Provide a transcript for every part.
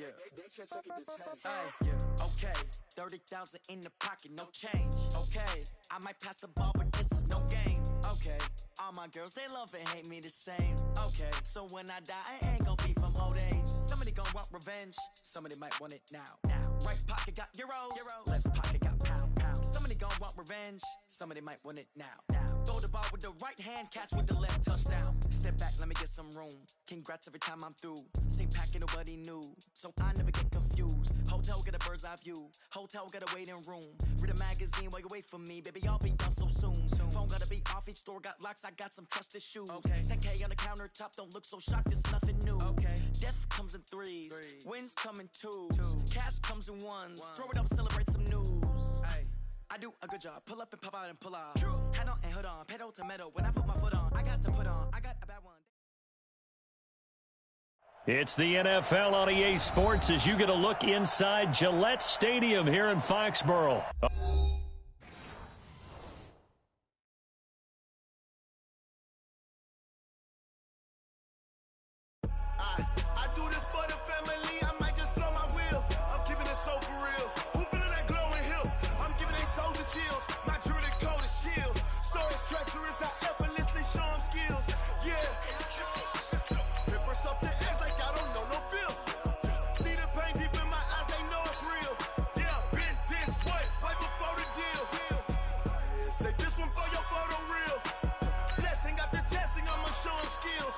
Yeah. Okay. 30,000 in the pocket, no change. Okay. I might pass the ball, but this is no game. Okay. All my girls, they love and hate me the same. Okay. So when I die, I ain't gonna be from old age. Somebody gonna want revenge. Somebody might want it now. Right pocket got euros. Left pocket got pound. Somebody gonna want revenge. Somebody might want it now. Throw the ball with the right hand, catch with the left, touchdown. Step back, let me get some room. Congrats every time I'm through. Same packet, nobody knew, so I never get confused. Hotel get a bird's eye view. Hotel got a waiting room. Read a magazine while you wait for me, baby. I'll be done so soon. Phone gotta be off. Each store got locks. I got some trusted shoes. 10K on the countertop. Don't look so shocked. It's nothing new. Death comes in threes. Wins come in twos. Cash comes in ones. Throw it up, celebrate some news. I do a good job. Pull up and pop out and pull out. Head on and hood on. Pedal to metal. When I put my foot on, I got to put on. I got a bad one. It's the NFL on EA Sports as you get a look inside Gillette Stadium here in Foxborough. I do this for the family. I might just blow my wheel. I'm keeping it so for real. Who feeling that glowing hill? I'm giving they souls the chills. My jewelry code is chill. Stories treacherous. I effortlessly show them skills. Yeah. Paper stuff the edge like I don't know no bill. See the pain deep in my eyes, they know it's real. Yeah, been this way before the deal. Say this one for your photo reel. Blessing after testing, I'ma show them skills.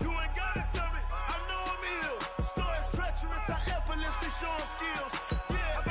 You ain't gotta tell me, I know I'm ill. Stories treacherous, I effortlessly show them skills. Yeah,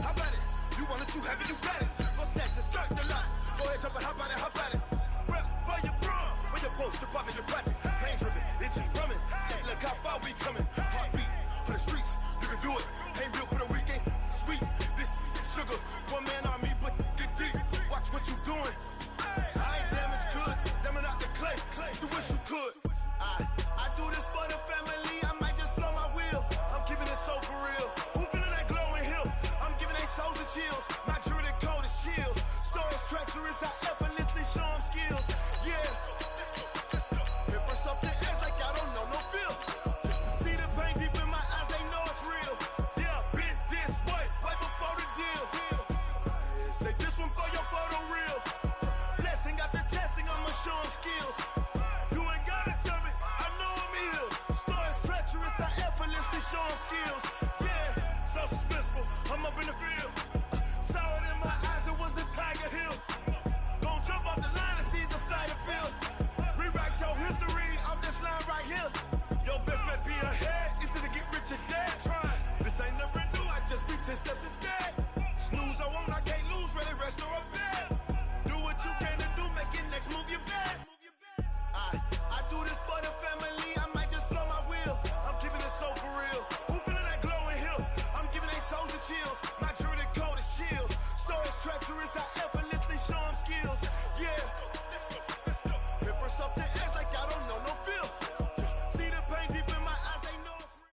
how about it? You want it, you have it, you got it. Go snatch it, skirt the lot. Go ahead, jump it, how about it? Rep for your bro, where your post, department, your projects. Pain driven, itching, drumming. Hey, look how far we coming. Heartbeat on the streets, you can do it. Ain't built for the weekend, sweet. This sugar, one man army, but get deep. Watch what you doing. I ain't damaged goods, damn out the clay. You wish you could. I do this for the family. I might just blow my wheel. I'm keeping it so for real. Who feeling that glowing hill? I'm giving they souls the chills. My jewelry code is chill. Stories treacherous. I effortlessly show them skills. Yeah. Paper stuff the edge like I don't know no bill. See the pain deep in my eyes. They know it's real. Yeah, been this way before the deal. Say this one for your photo reel. Blessing after testing. I'ma show them skills. You ain't gotta tell me, I know I'm ill. Stories treacherous, I effortlessly show them skills. Yeah, so suspenseful, I'm up in the field. Saw it in my eyes, it was the Tiger Hill. Gon' jump off the line and see the flight of field. Rewrite your history off this line right here. Your best bet be ahead, it's to get rich or dead. Try, this ain't never new, I just be 10 steps instead. Snooze, I won't, I can't lose, ready, rest or a bed. Do what you can to do, make it next move your best. I do this for the family. I might just blow my wheel. I'm keeping it so for real. Who feeling that glowing hill? I'm giving they souls the chills. My jewelry code is chill. Stories treacherous. I effortlessly show them skills. Yeah. Paper stuff the edge like I don't know no bill. See the pain deep in my eyes. They know it's real.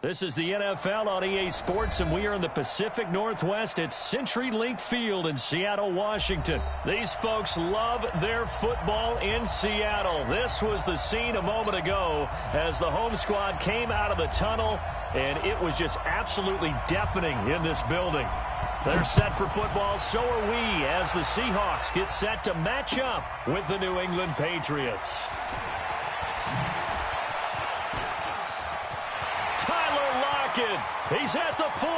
This is the NFL on EA Sports, and we are in the Pacific Northwest at CenturyLink Field in Seattle, Washington. These folks love their football in Seattle. This was the scene a moment ago as the home squad came out of the tunnel, and it was just absolutely deafening in this building. They're set for football, so are we, as the Seahawks get set to match up with the New England Patriots. He's at the 40,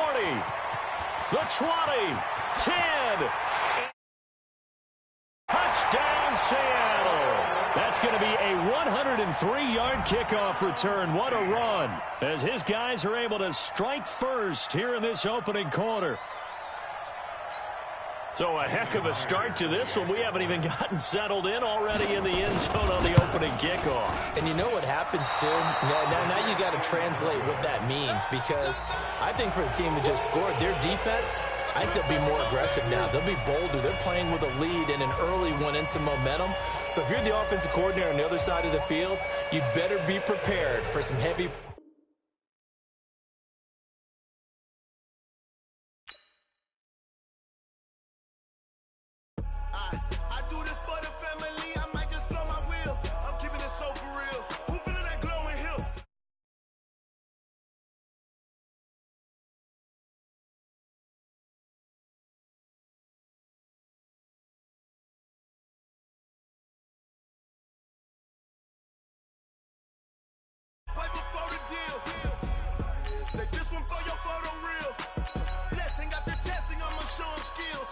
the 20, 10. Touchdown, Seattle. That's going to be a 103-yard kickoff return. What a run, as his guys are able to strike first here in this opening quarter. So a heck of a start to this one. We haven't even gotten settled in already in the end zone on the opening kickoff. And you know what happens, too? Now you got to translate what that means, because I think for the team to just score, their defense, I think they'll be more aggressive now. They'll be bolder. They're playing with a lead and an early one and some momentum. So if you're the offensive coordinator on the other side of the field, you'd better be prepared for some heavy Say this one for your photo reel. Blessing after testing, I'ma show them skills.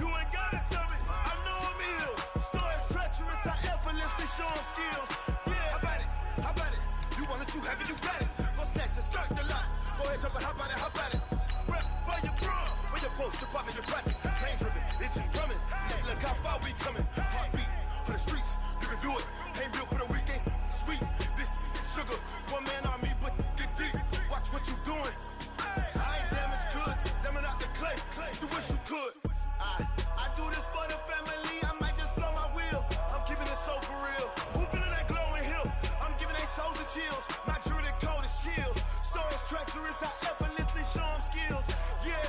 You ain't gotta tell me, I know I'm ill. Stories treacherous, I effortlessly show them skills. Yeah, how about it? How about it? You want it, you have it, you got it. Go snatch it, start the lot. Go ahead, jump it, how about it? How about it? Rep for your bro, for your poster, pop in your projects. Pain driven, itching, drumming. Look how far we coming. Heartbeat for the streets, you can do it. Ain't built for the weekend. Sweet, this sugar, one man army, but get deep. Watch what you doing. I ain't damaged goods, damn it out the clay. You wish you could. I do this for the family. I might just blow my wheel. I'm keeping it so for real. Who feeling that glowing hill? I'm giving they souls the chills. My jewelry code is chill. Stories treacherous, I effortlessly show them skills. Yeah.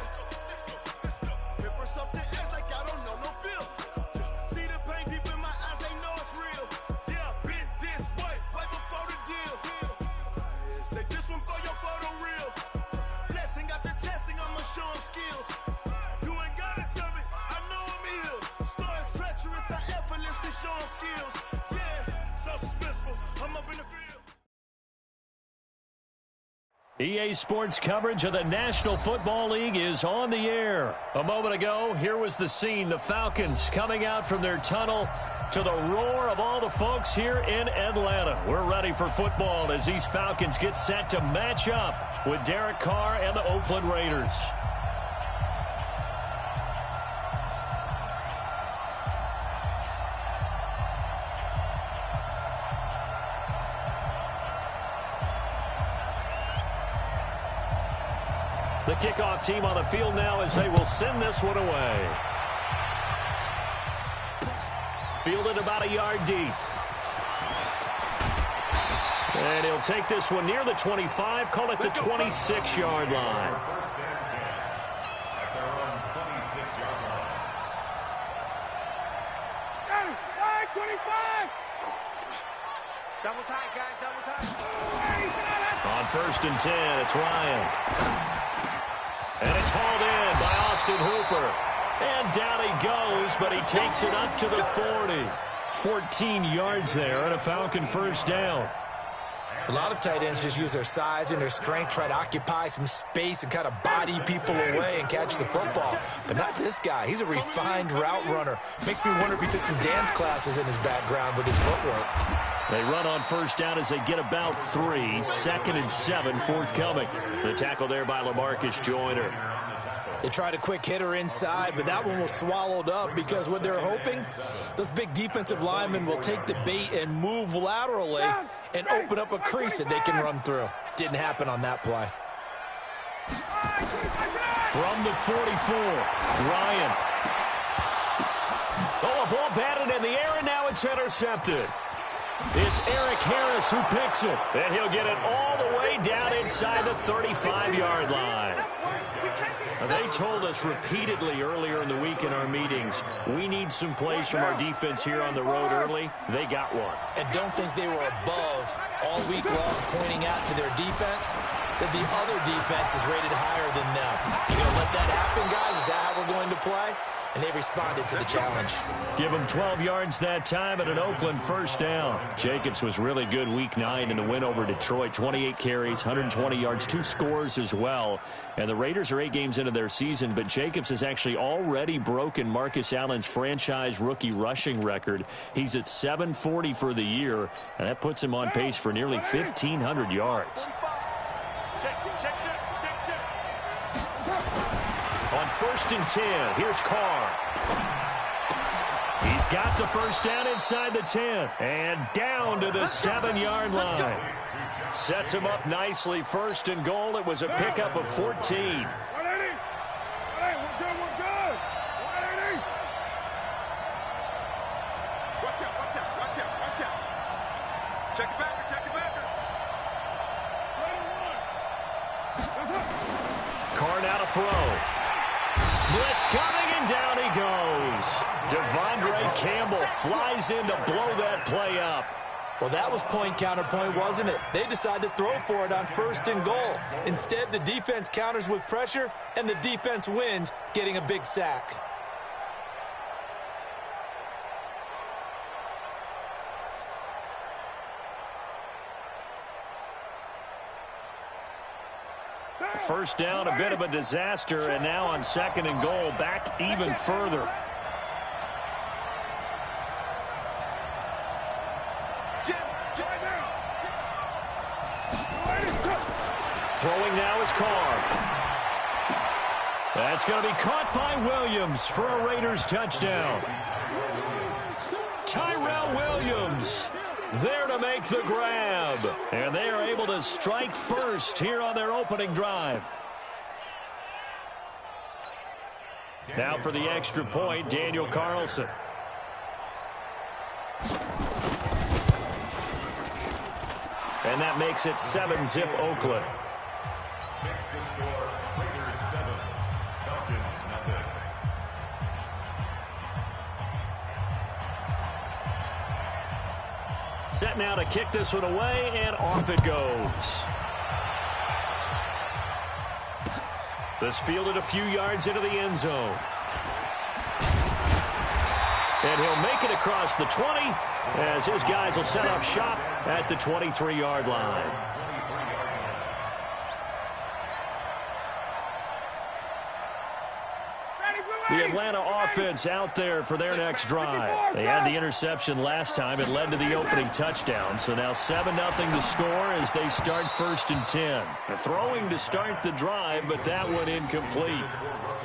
Paper stuff the edge like I don't know no feel. See the pain deep in my eyes, they know it's real. Yeah, been this way, way before the deal. Say this one for your photo reel. Blessing after testing, I'ma show them skills. You ain't gotta tell me, I know I'm ill. Stories treacherous, I effortlessly show them skills. Yeah, so suspenseful, I'm up in the field. EA Sports coverage of the National Football League is on the air. A moment ago, here was the scene. The Falcons coming out from their tunnel to the roar of all the folks here in Atlanta. We're ready for football as these Falcons get set to match up with Derek Carr and the Oakland Raiders. The kickoff team on the field now as they will send this one away. Fielded about a yard deep. And he'll take this one near the 25, call it the 26-yard line. Hey, 25! Double tight, guys, double tight. On 1st and 10, it's Ryan. And it's hauled in by Austin Hooper. And down he goes, but he takes it up to the 40. 14 yards there and a Falcon first down. A lot of tight ends just use their size and their strength, try to occupy some space and kind of body people away and catch the football. But not this guy. He's a refined route runner. Makes me wonder if he took some dance classes in his background with his footwork. They run on first down as they get about 3. 2nd and 7 forthcoming. The tackle there by LaMarcus Joyner. They tried a quick hitter inside, but that one was swallowed up because what they're hoping, those big defensive linemen will take the bait and move laterally and open up a crease that they can run through. Didn't happen on that play. From the 44, Ryan. Oh, a ball batted in the air, and now it's intercepted. It's Eric Harris who picks it, and he'll get it all the way down inside the 35-yard line. They told us repeatedly earlier in the week in our meetings, we need some plays from our defense here on the road early. They got one. And don't think they were above all week long pointing out to their defense that the other defense is rated higher than them. You going to let that happen, guys? Is that how we're going to play? And they responded to the challenge. Give them 12 yards that time at an Oakland first down. Jacobs was really good week 9 in the win over Detroit. 28 carries, 120 yards, 2 scores as well. And the Raiders are 8 games into their season, but Jacobs has actually already broken Marcus Allen's franchise rookie rushing record. He's at 740 for the year, and that puts him on pace for nearly 1,500 yards. On 1st and 10, here's Carr. He's got the first down inside the 10 and down to the 7-yard line. Sets him up nicely. 1st and goal. It was a pickup of 14. Carr now to throw. Blitz coming, and down he goes. Devondre Campbell flies in to blow that play up. Well, that was point counterpoint, wasn't it? They decided to throw for it on 1st and goal. Instead, the defense counters with pressure, and the defense wins, getting a big sack. first down, a bit of a disaster, and now on 2nd and goal, back even further. Throwing now is Carr. That's going to be caught by Williams for a Raiders touchdown. Tyrell Williams there to make the grab. And they are able to strike first here on their opening drive. Now for the extra point, Daniel Carlson. And that makes it 7-zip Oakland. Makes the score Raiders 7, Falcons nothing. Set now to kick this one away, and off it goes. This fielded a few yards into the end zone. And he'll make it across the 20 as his guys will set up shop at the 23-yard line. The Atlanta offense out there for their next drive. They had the interception last time. It led to the opening touchdown. So now 7-0 to score as they start 1st and 10. They're throwing to start the drive, but that one incomplete.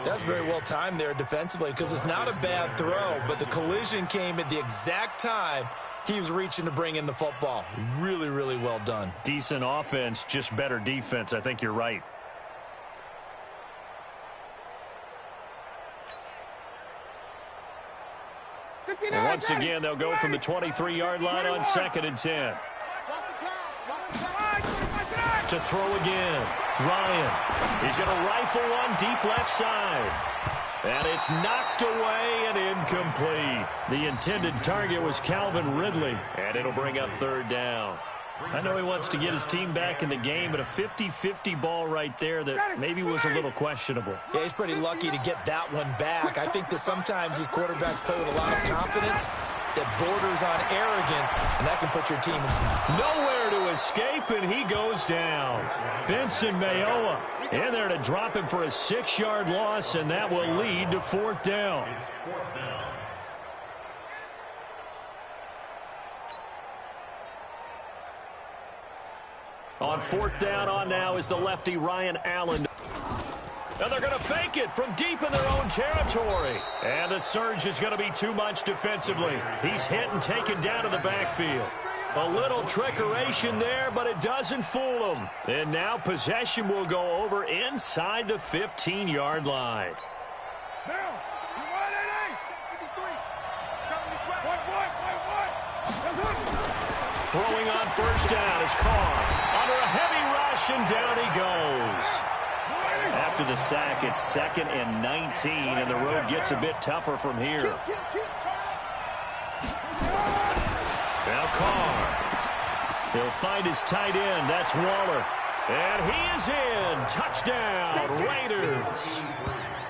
That's very well timed there defensively because it's not a bad throw, but the collision came at the exact time he was reaching to bring in the football. Really, really well done. Decent offense, just better defense. I think you're right. And once again, they'll go from the 23-yard line on 2nd and 10. To throw again. Ryan. He's going to rifle one deep left side. And it's knocked away and incomplete. The intended target was Calvin Ridley. And it'll bring up 3rd down. I know he wants to get his team back in the game, but a 50-50 ball right there that maybe was a little questionable. Yeah, he's pretty lucky to get that one back. I think that sometimes these quarterbacks play with a lot of confidence that borders on arrogance, and that can put your team in some... Nowhere to escape, and he goes down. Benson Mayowa in there to drop him for a 6-yard loss, and that will lead to 4th down. On 4th down on now is the lefty Ryan Allen. And they're going to fake it from deep in their own territory. And the surge is going to be too much defensively. He's hit and taken down to the backfield. A little trickeration there, but it doesn't fool him. And now possession will go over inside the 15-yard line. Throwing on 1st down is Carr. Under a heavy rush, and down he goes. After the sack, it's 2nd and 19, and the road gets a bit tougher from here. Now Carr. He'll find his tight end. That's Waller. And he is in. Touchdown, Raiders.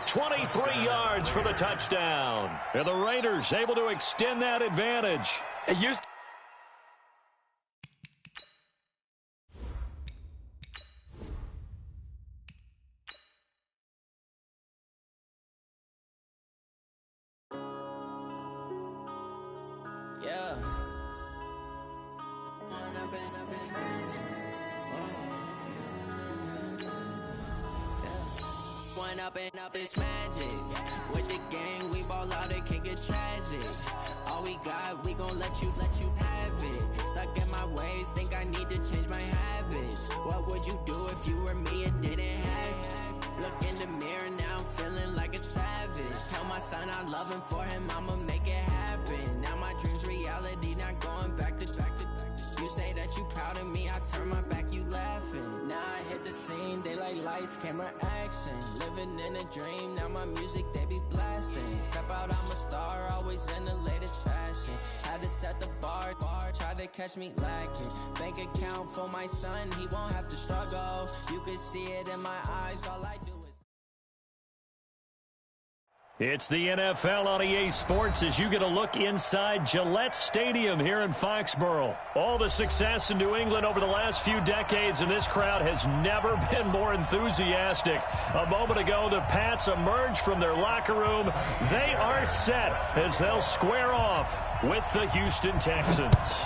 23 yards for the touchdown. And the Raiders able to extend that advantage. It used to up this magic. With the gang, we ball out, it can get tragic. All we got, we gon' let you have it. Stuck in my ways, think I need to change my habits. What would you do if you were me and didn't have it? Look in the mirror, now I'm feeling like a savage. Tell my son I love him, for him I'ma make it happen. Now my dream's reality, not going back to. You say that you proud of me, I turn my back, you laughing. Now I hit the scene, they like lights, camera, action. Living in a dream, now my music, they be blasting. Step out, I'm a star, always in the latest fashion. Had to set the bar, try to catch me lacking. Bank account for my son, he won't have to struggle. You can see it in my eyes, all I do. It's the NFL on EA Sports as you get a look inside Gillette Stadium here in Foxborough. All the success in New England over the last few decades, and this crowd has never been more enthusiastic. A moment ago, the Pats emerged from their locker room. They are set as they'll square off with the Houston Texans.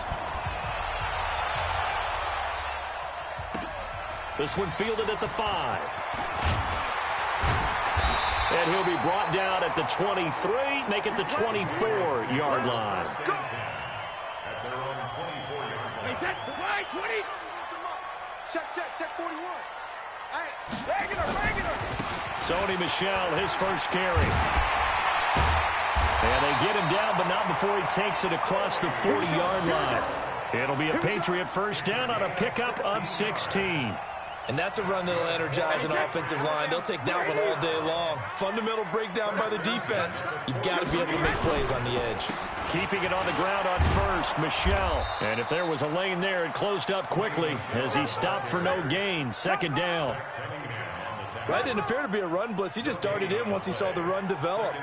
This one fielded at the 5. And he'll be brought down at the 23, make it the 24-yard line. Check 41. Sony Michel, his first carry. And they get him down, but not before he takes it across the 40-yard line. It'll be a Patriot first down on a pickup of 16. And that's a run that'll energize an offensive line. They'll take that one all day long. Fundamental breakdown by the defense. You've got to be able to make plays on the edge. Keeping it on the ground on first, Michel. And if there was a lane there, it closed up quickly as he stopped for no gain. Second down. That didn't appear to be a run blitz. He just darted in once he saw the run develop.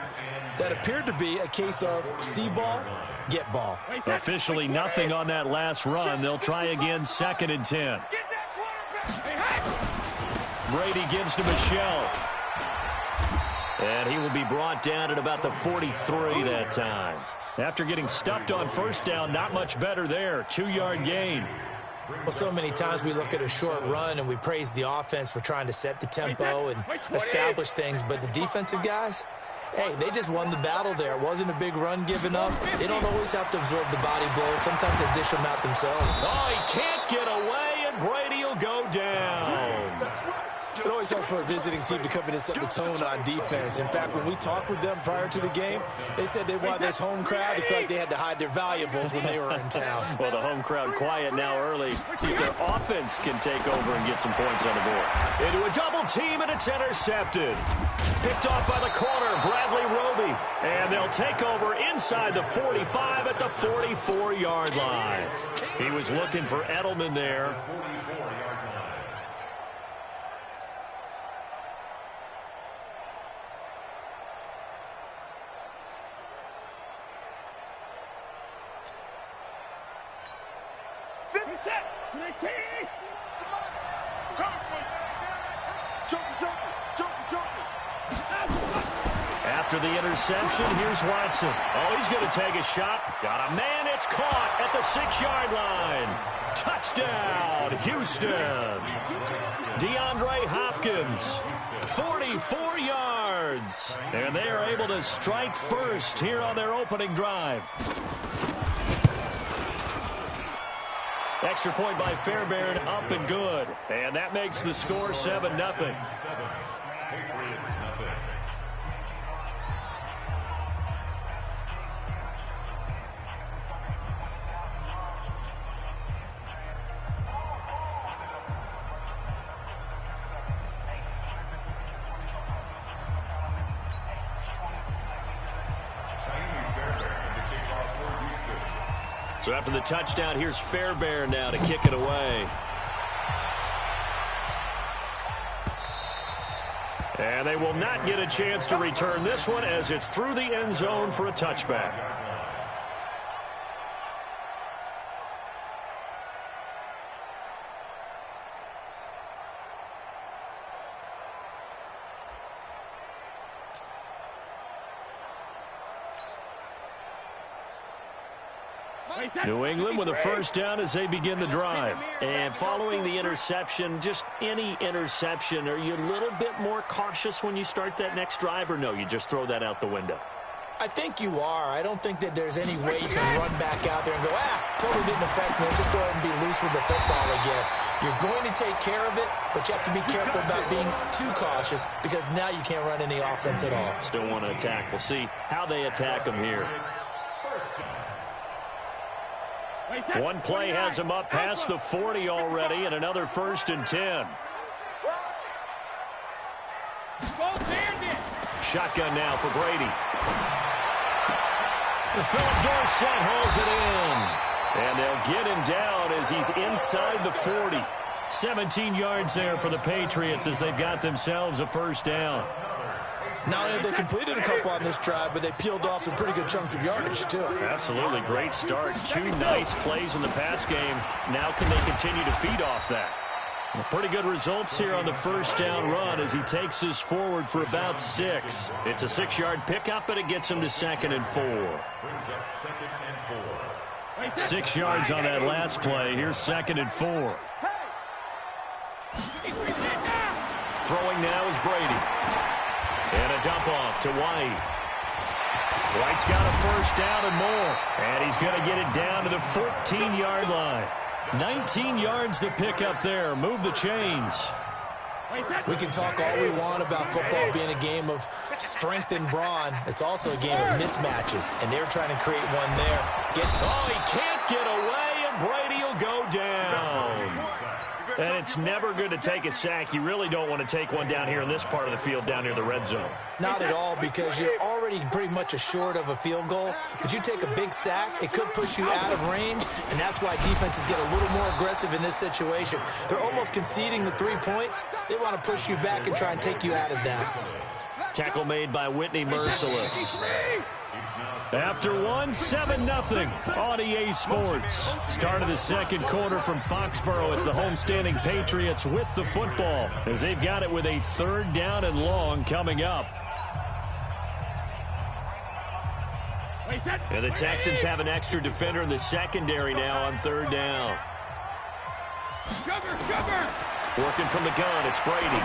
That appeared to be a case of see ball, get ball. Officially nothing on that last run. They'll try again, 2nd and 10. Brady gives to Michel. And he will be brought down at about the 43 that time. After getting stuffed on first down, not much better there. 2-yard gain. Well, so many times we look at a short run and we praise the offense for trying to set the tempo and establish things. But the defensive guys, hey, they just won the battle there. It wasn't a big run given up. They don't always have to absorb the body blows. Sometimes they dish them out themselves. Oh, he can't get away, and Brady will go down. It always helps for a visiting team to come in and set the tone on defense. In fact, when we talked with them prior to the game, they said they want this home crowd to feel like they had to hide their valuables when they were in town. Well, the home crowd quiet now early. See if their offense can take over and get some points on the board. Into a double team, and it's intercepted. Picked off by the corner, Bradley Roby. And they'll take over inside the 45 at the 44-yard line. He was looking for Edelman there. After the interception, here's Watson. Oh, he's going to take a shot. Got a man. It's caught at the 6-yard line. Touchdown, Houston. DeAndre Hopkins, 44 yards. And they are able to strike first here on their opening drive. Extra point by Fairbairn, up and good. And that makes the score 7-0. Patriots, nothing. So after the touchdown, here's Fairbairn now to kick it away. And they will not get a chance to return this one as it's through the end zone for a touchback. New England with a first down as they begin the drive. And following the interception, just any interception, are you a little bit more cautious when you start that next drive, or no, you just throw that out the window? I think you are. I don't think that there's any way you can run back out there and go, totally didn't affect me. Just go ahead and be loose with the football again. You're going to take care of it, but you have to be careful about being too cautious because now you can't run any offense at all. Still want to attack. We'll see how they attack them here. One play has him up past the 40 already, and another 1st and 10. Shotgun now for Brady. Philip Dorsett hauls it in. And they'll get him down as he's inside the 40. 17 yards there for the Patriots as they've got themselves a first down. Not only have they completed a couple on this drive, but they peeled off some pretty good chunks of yardage, too. Absolutely. Great start. 2 nice plays in the pass game. Now can they continue to feed off that? Well, pretty good results here on the first down run as he takes us forward for about 6. It's a 6-yard pickup, and it gets him to 2nd and 4. Brings up 2nd and 4. 6 yards on that last play. Here's 2nd and 4. Throwing now is Brady. And a dump off to White. White's got a first down and more. And he's going to get it down to the 14-yard line. 19 yards to pick up there. Move the chains. We can talk all we want about football being a game of strength and brawn. It's also a game of mismatches, and they're trying to create one there. He can't get away, and Brady will go down. And it's never good to take a sack. You really don't want to take one down here in this part of the field down near the red zone. Not at all, because you're already pretty much assured of a field goal. But you take a big sack, it could push you out of range, and that's why defenses get a little more aggressive in this situation. They're almost conceding the 3 points. They want to push you back and try and take you out of that. Tackle made by Whitney Merciless. After 1, 7-0 on EA Sports. Start of the second quarter from Foxborough. It's the homestanding Patriots with the football as they've got it with a 3rd down and long coming up. And the Texans have an extra defender in the secondary now on 3rd down. Working from the gun, it's Brady.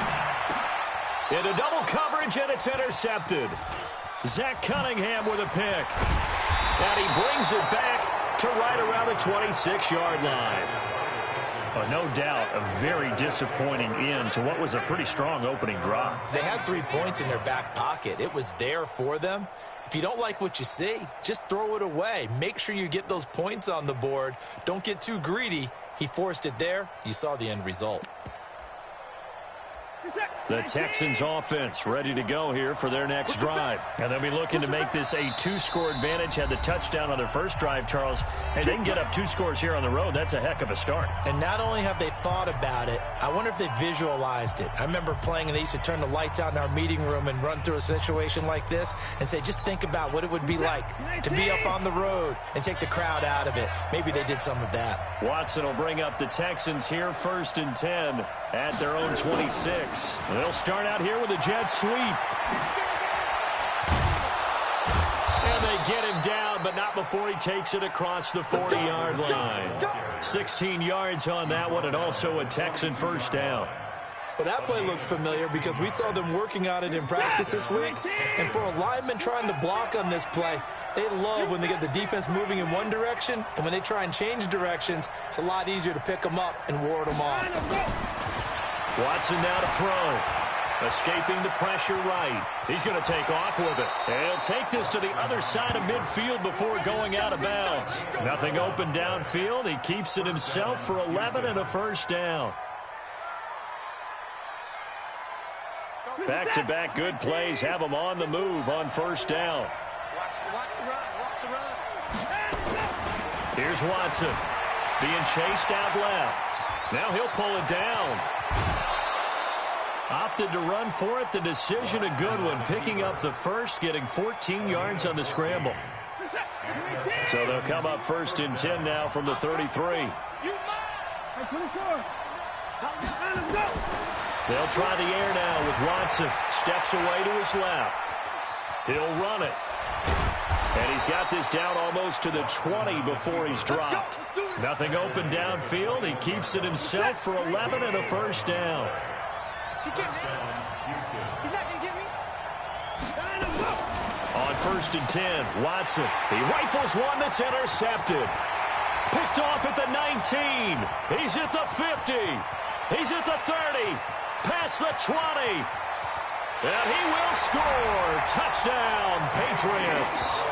Into double coverage, and it's intercepted. Zach Cunningham with a pick. And he brings it back to right around the 26-yard line. No doubt a very disappointing end to what was a pretty strong opening drive. They had 3 points in their back pocket. It was there for them. If you don't like what you see, just throw it away. Make sure you get those points on the board. Don't get too greedy. He forced it there. You saw the end result. The Texans offense ready to go here for their next drive. And they'll be looking to make this a 2-score advantage. Had the touchdown on their first drive, Charles. Hey, they can get up 2 scores here on the road. That's a heck of a start. And not only have they thought about it, I wonder if they visualized it. I remember playing, and they used to turn the lights out in our meeting room and run through a situation like this and say, just think about what it would be like to be up on the road and take the crowd out of it. Maybe they did some of that. Watson will bring up the Texans here 1st and 10 at their own 26. They'll start out here with a jet sweep. And they get him down, but not before he takes it across the 40-yard line. 16 yards on that one, and also a Texan first down. Well, that play looks familiar because we saw them working on it in practice this week. And for a lineman trying to block on this play, they love when they get the defense moving in one direction. And when they try and change directions, it's a lot easier to pick them up and ward them off. Watson now to throw. Escaping the pressure right. He's going to take off with it. And he'll take this to the other side of midfield before going out of bounds. Nothing open downfield. He keeps it himself for 11 and a first down. Back-to-back good plays have him on the move on first down. Here's Watson being chased out left. Now he'll pull it down. Opted to run for it. The decision a good one. Picking up the first, getting 14 yards on the scramble. So they'll come up 1st and 10 now from the 33. They'll try the air now with Watson. Steps away to his left. He'll run it. And he's got this down almost to the 20 before he's dropped. Nothing open downfield. He keeps it himself for 11 and a first down. On 1st and 10, Watson. He rifles one that's intercepted. Picked off at the 19. He's at the 50. He's at the 30. Past the 20. And he will score. Touchdown, Patriots.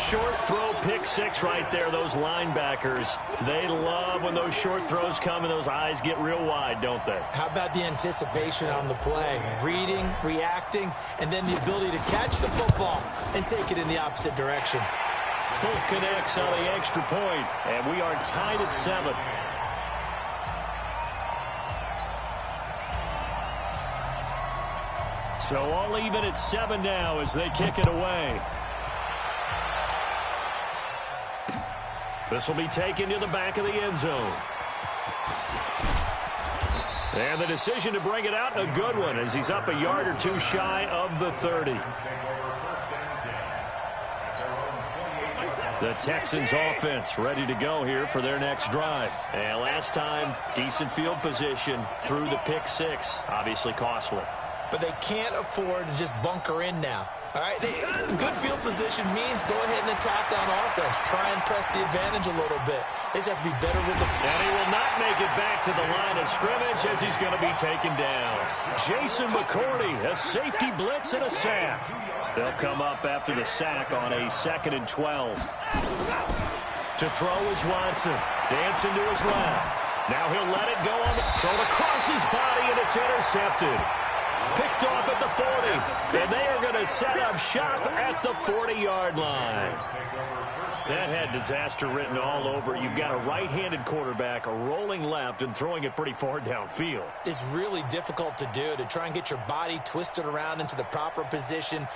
Short throw, pick six right there. Those linebackers, they love when those short throws come and those eyes get real wide, don't they? How about the anticipation on the play? Reading, reacting, and then the ability to catch the football and take it in the opposite direction. Full connects on the extra point, and we are tied at 7. So all even at 7 now as they kick it away. This will be taken to the back of the end zone. And the decision to bring it out, a good one, as he's up a yard or two shy of the 30. The Texans offense ready to go here for their next drive. And last time, decent field position through the pick 6. Obviously costly. But they can't afford to just bunker in now. All right, good field position means go ahead and attack on offense. Try and press the advantage a little bit. They just have to be better with the... And he will not make it back to the line of scrimmage as he's going to be taken down. Jason McCourty, a safety blitz and a sack. They'll come up after the sack on a 2nd and 12. To throw is Watson. Dancing to his left. Now he'll let it go on the throw across his body, and it's intercepted. Picked off at the 40, and they are going to set up shop at the 40-yard line. That had disaster written all over it. You've got a right-handed quarterback rolling left and throwing it pretty far downfield. It's really difficult to do, to try and get your body twisted around into the proper position.